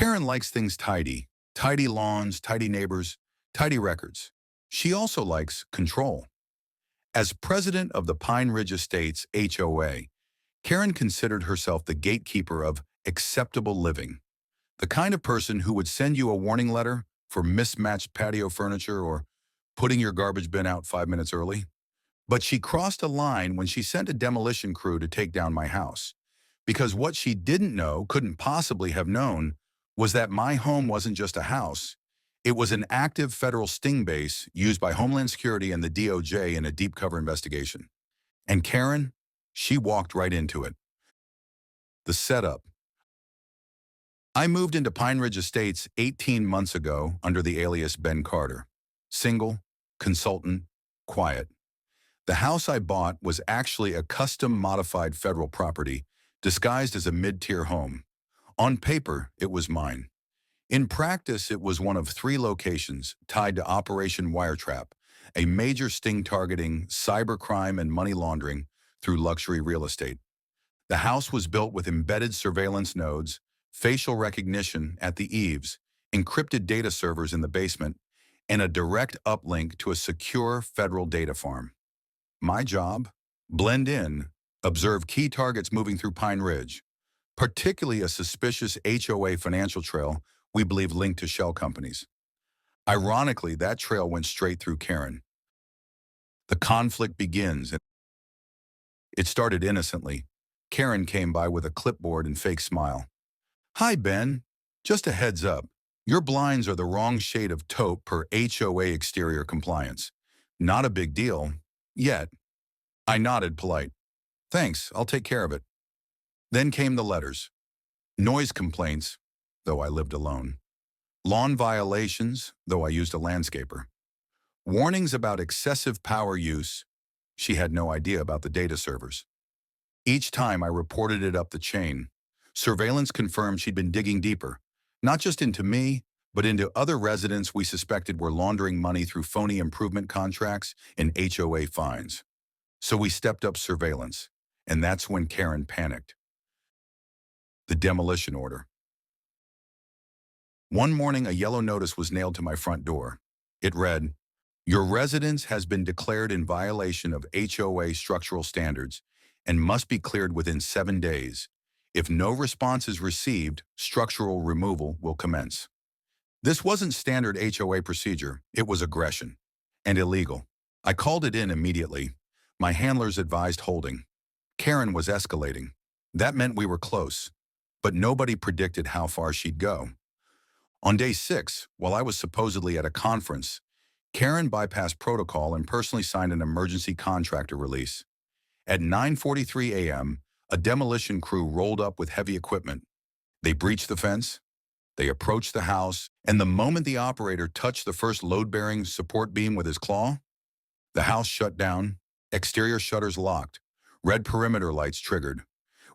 Karen likes things tidy. Tidy lawns, tidy neighbors, tidy records. She also likes control. As president of the Pine Ridge Estates HOA, Karen considered herself the gatekeeper of acceptable living, the kind of person who would send you a warning letter for mismatched patio furniture or putting your garbage bin out 5 minutes early. But she crossed a line when she sent a demolition crew to take down my house. Because what she didn't know, couldn't possibly have known, was that my home wasn't just a house. It was an active federal sting base used by Homeland Security and the DOJ in a deep cover investigation. And Karen, she walked right into it. The setup. I moved into Pine Ridge Estates 18 months ago under the alias Ben Carter. Single, consultant, quiet. The house I bought was actually a custom-modified federal property disguised as a mid-tier home. On paper, it was mine. In practice, it was one of 3 locations tied to Operation Wiretrap, a major sting targeting cybercrime and money laundering through luxury real estate. The house was built with embedded surveillance nodes, facial recognition at the eaves, encrypted data servers in the basement, and a direct uplink to a secure federal data farm. My job? Blend in, observe key targets moving through Pine Ridge, particularly a suspicious HOA financial trail we believe linked to shell companies. Ironically, that trail went straight through Karen. The conflict begins, and it started innocently. Karen came by with a clipboard and fake smile. "Hi, Ben. Just a heads up. Your blinds are the wrong shade of taupe per HOA exterior compliance. Not a big deal. Yet." I nodded polite. "Thanks, I'll take care of it." Then came the letters. Noise complaints, though I lived alone. Lawn violations, though I used a landscaper. Warnings about excessive power use. She had no idea about the data servers. Each time I reported it up the chain. Surveillance confirmed she'd been digging deeper, not just into me, but into other residents we suspected were laundering money through phony improvement contracts and HOA fines. So we stepped up surveillance, and that's when Karen panicked. The demolition order. One morning, a yellow notice was nailed to my front door. It read, "Your residence has been declared in violation of HOA structural standards and must be cleared within 7 days. If no response is received, structural removal will commence." This wasn't standard HOA procedure. It was aggression and illegal. I called it in immediately. My handlers advised holding. Karen was escalating. That meant we were close, but nobody predicted how far she'd go. On day 6, while I was supposedly at a conference, Karen bypassed protocol and personally signed an emergency contractor release. At 9:43 a.m., a demolition crew rolled up with heavy equipment. They breached the fence, they approached the house, and the moment the operator touched the first load-bearing support beam with his claw, the house shut down, exterior shutters locked, red perimeter lights triggered.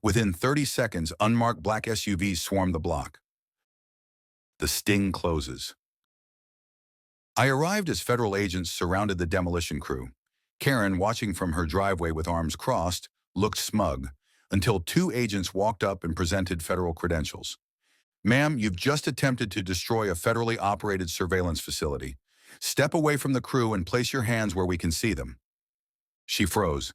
Within 30 seconds, unmarked black SUVs swarmed the block. The sting closes. I arrived as federal agents surrounded the demolition crew. Karen, watching from her driveway with arms crossed, looked smug, until 2 agents walked up and presented federal credentials. "Ma'am, you've just attempted to destroy a federally operated surveillance facility. Step away from the crew and place your hands where we can see them." She froze.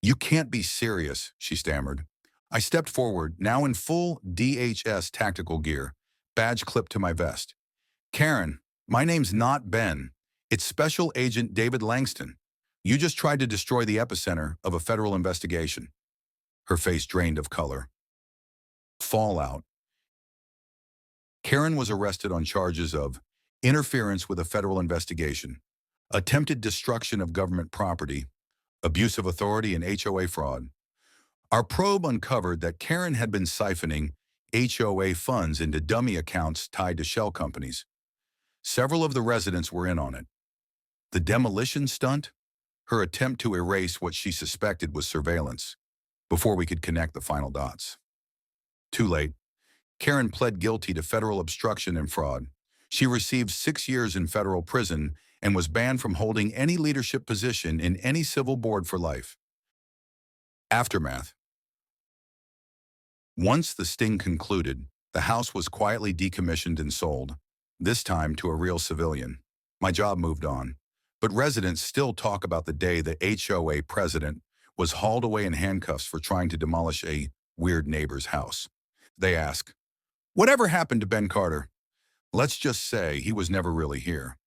"You can't be serious," she stammered. I stepped forward, now in full DHS tactical gear, badge clipped to my vest. "Karen, my name's not Ben. It's Special Agent David Langston. You just tried to destroy the epicenter of a federal investigation." Her face drained of color. Fallout. Karen was arrested on charges of interference with a federal investigation, attempted destruction of government property, abuse of authority, and HOA fraud. Our probe uncovered that Karen had been siphoning HOA funds into dummy accounts tied to shell companies. Several of the residents were in on it. The demolition stunt? Her attempt to erase what she suspected was surveillance, before we could connect the final dots. Too late. Karen pled guilty to federal obstruction and fraud. She received 6 years in federal prison and was banned from holding any leadership position in any civil board for life. Aftermath. Once the sting concluded, The house was quietly decommissioned and sold, this time to a real civilian. My job moved on, but residents still talk about the day the HOA president was hauled away in handcuffs for trying to demolish a weird neighbor's house. They ask, "Whatever happened to Ben Carter?" Let's just say he was never really here.